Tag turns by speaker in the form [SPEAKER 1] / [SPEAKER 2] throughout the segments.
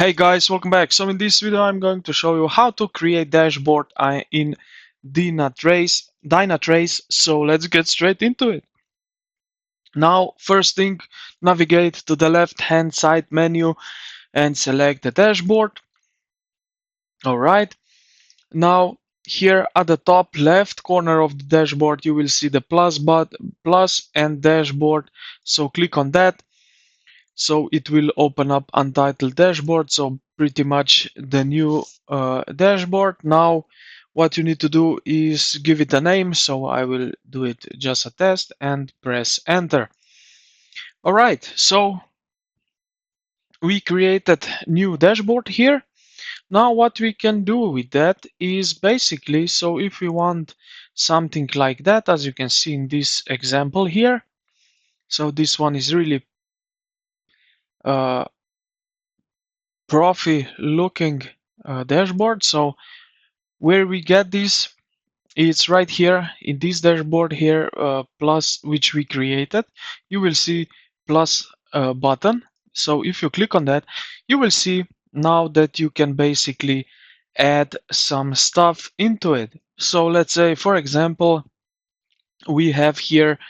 [SPEAKER 1] Hey guys, welcome back. So in this video I'm going to show you how to create dashboard in Dynatrace. So let's get straight into it. Now first thing, navigate to the left hand side menu and select the dashboard. Alright, now here at the top left corner of the dashboard you will see the plus and dashboard. So click on that. So it will open up untitled dashboard, so pretty much the new dashboard. Now what you need to do is give it a name, so I will do it just a test and press enter. Alright, so we created new dashboard here. Now what we can do with that is basically, so if we want something like that, as you can see in this example here, so this one is really uh, profi looking dashboard. So where we get this, it's right here in this dashboard here, plus which we created. You will see plus button. So if you click on that, you will see now that you can basically add some stuff into it. So let's say, for example, we have here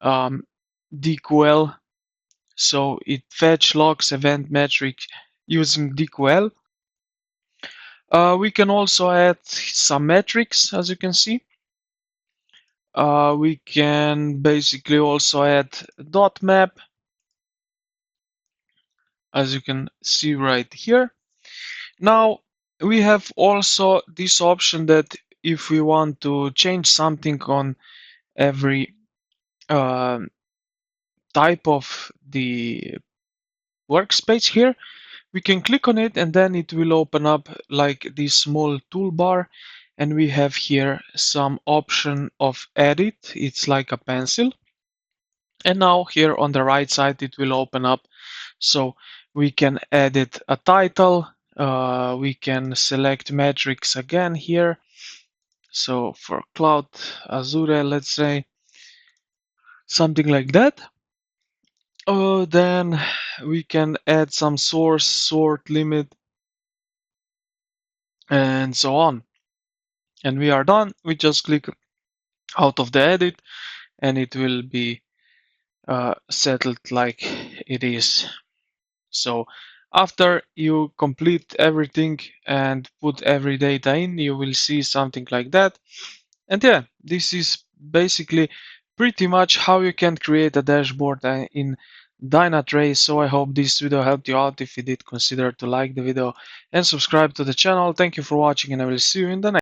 [SPEAKER 1] DQL. So it fetch logs event metric using DQL. We can also add some metrics, as you can see. We can basically also add dot map, as you can see right here. Now we have also this option that if we want to change something on every type of the workspace here, we can click on it and then it will open up like this small toolbar, and we have here some option of edit. It's like a pencil, and now here on the right side it will open up, so we can edit a title. We can select metrics again here, so for Cloud Azure, let's say something like that. Then we can add some source, sort, limit, and so on. And we are done. We just click out of the edit and it will be settled like it is. So after you complete everything and put every data in, you will see something like that. And yeah, this is basically pretty much how you can create a dashboard in Dynatrace. So I hope this video helped you out. If you did, consider to like the video and subscribe to the channel. Thank you for watching, and I will see you in the next